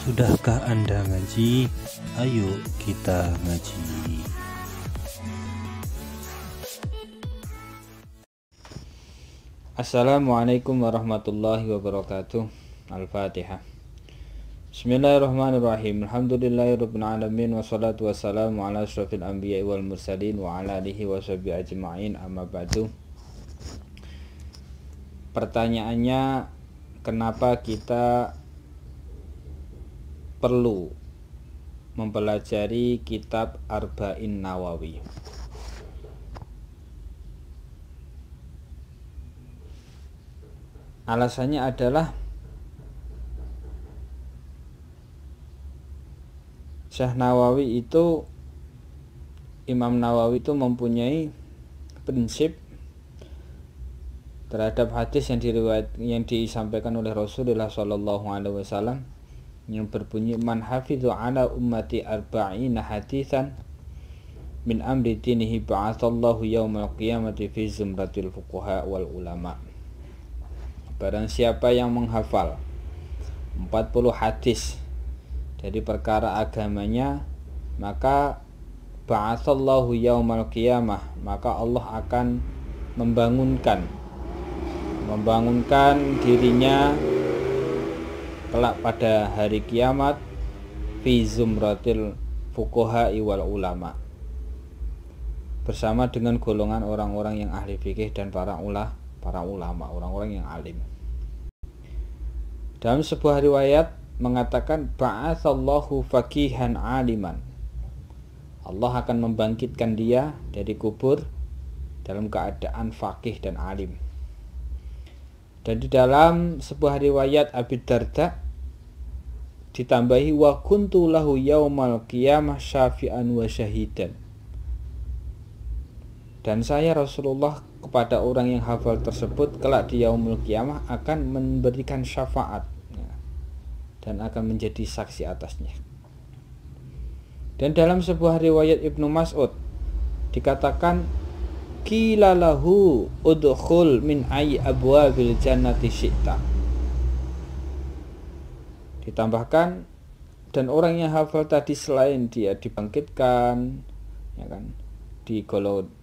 Sudahkah Anda ngaji? Ayo kita ngaji. Assalamualaikum warahmatullahi wabarakatuh. Al-Fatihah. Bismillahirrahmanirrahim. Alhamdulillahirabbil alamin wassalatu wassalamu ala asyrofil anbiya'i wal mursalin wa ala alihi washabihi ajma'in, amma ba'du. Pertanyaannya, kenapa kita perlu mempelajari kitab Arba'in Nawawi? Alasannya adalah Syekh Nawawi itu, Imam Nawawi itu mempunyai prinsip terhadap hadis yang disampaikan oleh Rasulullah SAW yang berbunyi, man hafidhu ala ummati arba'ina hadithan min amri dinihi ba'athallahu yawmal qiyamati fi zumratil fuqaha wal ulama. Barang siapa yang menghafal 40 hadis dari perkara agamanya, maka ba'athallahu yawmal qiyamah, maka Allah akan membangunkan dirinya kelak pada hari kiamat fi zumratil fuqaha wal ulama, bersama dengan golongan orang-orang yang ahli fikih dan para ulama, orang-orang yang alim. Dalam sebuah riwayat mengatakan ba'atsallahu faqihan aliman, Allah akan membangkitkan dia dari kubur dalam keadaan faqih dan alim. Dan di dalam sebuah riwayat Abi Darda ditambahi wa kuntu lahu yaumal qiyamah syafi'an wa syahidan, dan saya Rasulullah kepada orang yang hafal tersebut kelak di yaumul qiyamah akan memberikan syafaat dan akan menjadi saksi atasnya. Dan dalam sebuah riwayat Ibnu Mas'ud dikatakan qila lahu udkhul min ayyi abwabil jannati syi'ta. Ditambahkan, dan orang yang hafal tadi selain dia dibangkitkan, ya kan,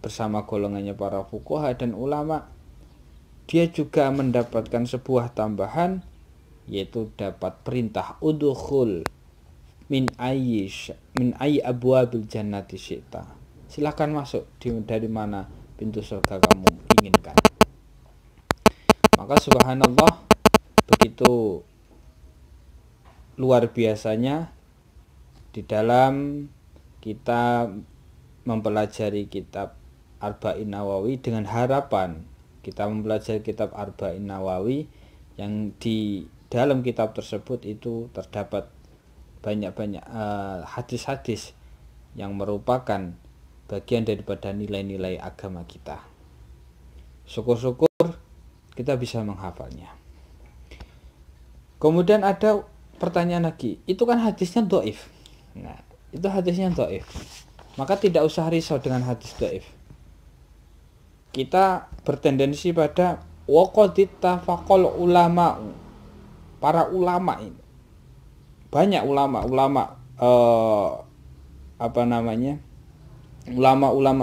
bersama golongannya para fuqaha dan ulama, dia juga mendapatkan sebuah tambahan, yaitu dapat perintah udkhul min ayyi abwabil jannati syi'ta. Silakan masuk dari mana pintu surga kamu inginkan. Maka subhanallah, begitu luar biasanya di dalam kita mempelajari kitab Arba'in Nawawi, dengan harapan kita mempelajari kitab Arba'in Nawawi yang di dalam kitab tersebut itu terdapat banyak-banyak hadis-hadis yang merupakan bagian daripada nilai-nilai agama kita. Syukur-syukur kita bisa menghafalnya. Kemudian ada pertanyaan lagi, itu kan hadisnya dhaif. Nah, itu hadisnya dhaif, maka tidak usah risau dengan hadis dhaif. Kita bertendensi pada waqadit tafaqal ulama, para ulama ini, banyak ulama ulama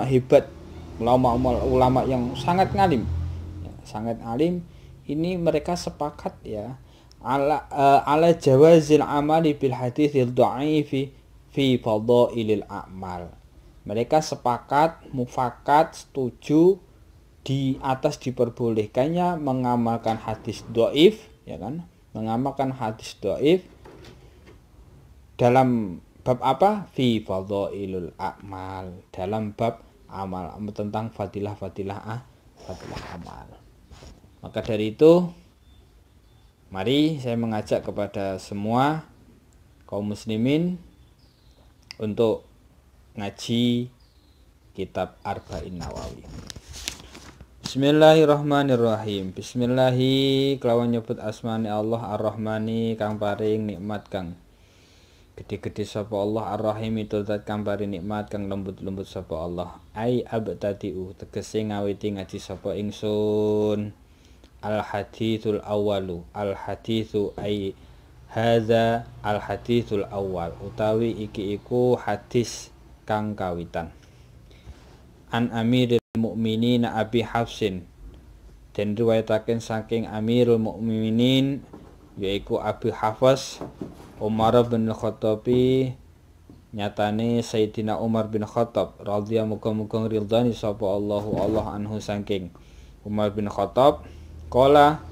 hebat, ulama yang sangat ngalim, ini mereka sepakat ya ala jawazil amali bil haditsil dha'ifi fi fadailil a'mal. Mereka mufakat setuju di atas diperbolehkannya mengamalkan hadis dhaif, ya kan, mengamalkan hadis dhaif dalam bab apa? Fi fadailul a'mal, dalam bab amal, tentang fadilah amal. Maka dari itu, mari saya mengajak kepada semua kaum muslimin untuk ngaji kitab Arba'in Nawawi. Bismillahirrahmanirrahim. Bismillahi kelawan nyebut asmani Allah Ar-Rahmani kang paring nikmat kang gede-gede sapa Allah, Ar-Rahim itu zat kang paring nikmat kang lembut-lembut sapa Allah. Ai abtadi'u tegese ngawiti ngaji sapa ingsun al haditsul awwalu, al haditsu ai Hadza al haditsul awal utawi iki iku hadis kang kawitan. An Amirul Mukminin Abi Hafsin, den riwayataken saking Amirul Mukminin yaiku Abi Hafs Umar bin Khattab, nyatane Sayyidina Umar bin Khattab radhiyallahu muga-muga ridhani sapa Allah anhu saking Umar bin Khattab. Qala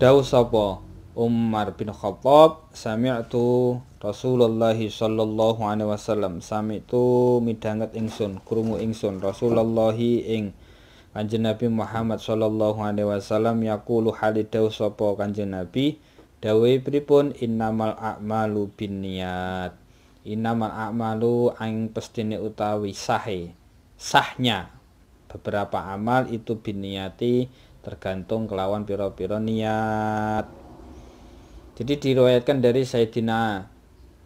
dawu sapa Umar bin Khattab, sami'tu Rasulullah sallallahu alaihi wasallam, sami'tu midhanget ingsun, krungu ingsun Rasulullah ing Kanjeng Nabi Muhammad sallallahu alaihi wasallam yaqulu halidaw sapa Kanjeng Nabi dawe pripun, innamal a'malu binniyat, innamal a'malu ang pestine utawi sahnya beberapa amal itu binniyati tergantung kelawan pira-pira niat. Jadi diriwayatkan dari Sayyidina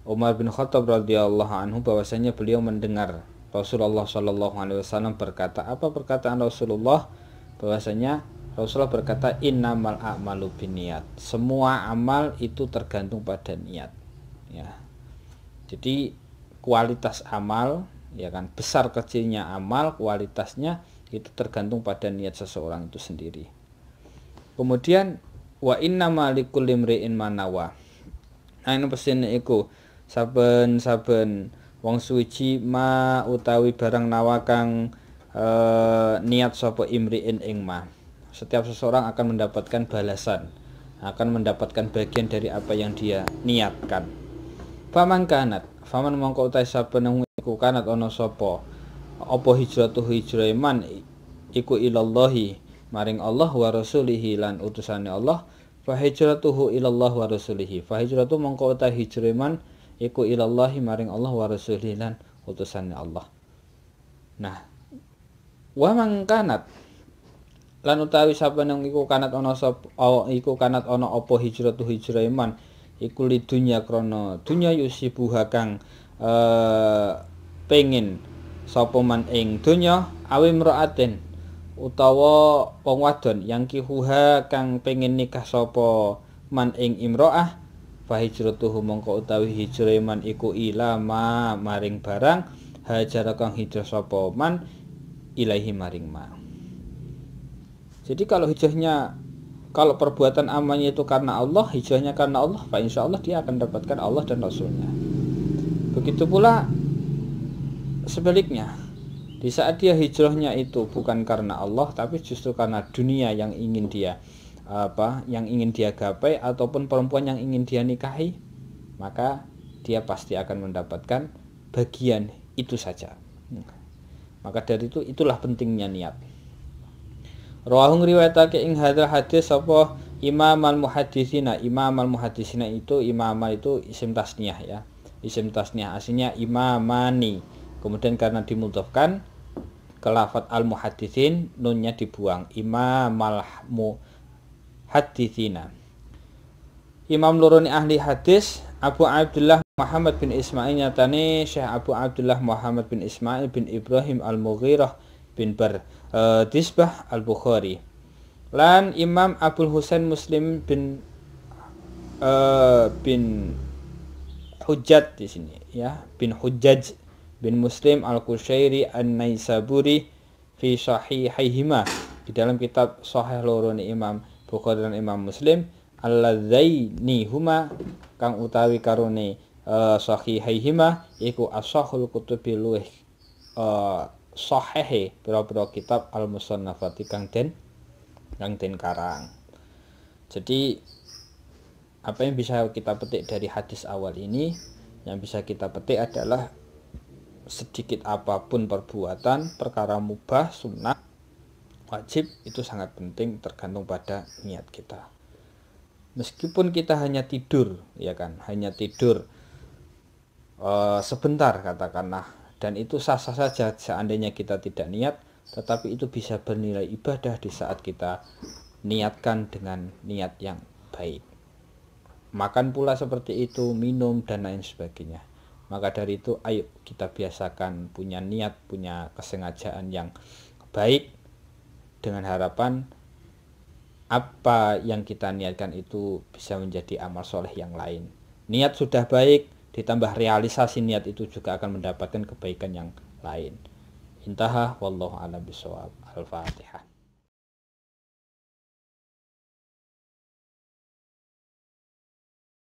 Umar bin Khattab radhiyallahu anhu bahwasanya beliau mendengar Rasulullah sallallahu alaihi wasallam berkata, apa perkataan Rasulullah? Bahwasanya Rasulullah berkata, innamal a'malu binniyat, semua amal itu tergantung pada niat, ya. Jadi kualitas amal, ya kan, besar kecilnya amal, kualitasnya itu tergantung pada niat seseorang itu sendiri. Kemudian wa innama likulli imri'in ma nawa. Anu pesene iku saben-saben wong suci ma utawi barang nawa kang niat sapa imri'in ing ma. Setiap seseorang akan mendapatkan balasan, akan mendapatkan bagian dari apa yang dia niatkan. Faman mongko utahe saben iku kanat ana sapa apa hijratuhu hijrah man iku ilallahi maring Allah wa rasulihi lan utusane Allah, fa hijratuhu ilallah wa rasulihi, fa hijratu mongko utahe hijrah man iku ilallahi maring Allah wa rasulihi lan utusane Allah. Nah, wa man kanat lan utawi saben iku kanat ana sapa iku kanat ana apa hijratuhu hijrah man iku lidunya krana dunya yusibuha kang pengin sapa man ing dunya awi mraaten utawa wong wadon yang kihuha kang pengen nikah sapa man ing imro'ah, fa hijratuhu mongko utawi hijrah man iku ilama maring barang hajar kang hijrah sapa man ilaihi maring ma. Jadi kalau hijrahnya, kalau perbuatan amalnya itu karena Allah, hijrahnya karena Allah, fa insyaallah dia akan dapatkan Allah dan Rasulnya. Begitu pula sebaliknya, di saat dia hijrahnya itu bukan karena Allah tapi justru karena dunia yang ingin dia gapai ataupun perempuan yang ingin dia nikahi, maka dia pasti akan mendapatkan bagian itu saja. Maka dari itu itulah pentingnya niat. Rawahu riwayatake ing hadzal hadis sapa Imam al-Muhadditsina. Imam al-Muhadditsina itu isim tasniyah, ya. Isim tasniyah aslinya imamani. Kemudian karena dimudhafkan ke lafadz al-muhadditsin, nunnya dibuang, imamal muhadditsina. Imam lorone ahli hadis Abu Abdullah Muhammad bin Ismail, nyatane Syekh Abu Abdullah Muhammad bin Ismail bin Ibrahim al-Mughirah bin Disbah al-Bukhari. Lan Imam Abul Husain Muslim bin Hujjaj di sini, ya, bin Hujjaj bin Muslim al-Qushairi an-Naisaburi fi sahihaihima, di dalam kitab sahih lorone Imam Bukhari dan Imam Muslim, alladzaini huma kang utawi karone sahihaihima iku ashahul kutubi luweh sahihe pira-pira kitab al-musannafati kang den karang. Jadi apa yang bisa kita petik dari hadis awal ini? Yang bisa kita petik adalah sedikit apapun perbuatan, perkara mubah, sunnah, wajib, itu sangat penting tergantung pada niat kita. Meskipun kita hanya tidur, ya kan, hanya tidur sebentar katakanlah, dan itu sah-sah saja seandainya kita tidak niat, tetapi itu bisa bernilai ibadah di saat kita niatkan dengan niat yang baik. Makan pula seperti itu, minum dan lain sebagainya. Maka dari itu ayo kita biasakan punya niat, punya kesengajaan yang baik, dengan harapan apa yang kita niatkan itu bisa menjadi amal soleh yang lain. Niat sudah baik, ditambah realisasi niat itu juga akan mendapatkan kebaikan yang lain. Intaha wallahu a'lam bishawab. Al-Fatihah.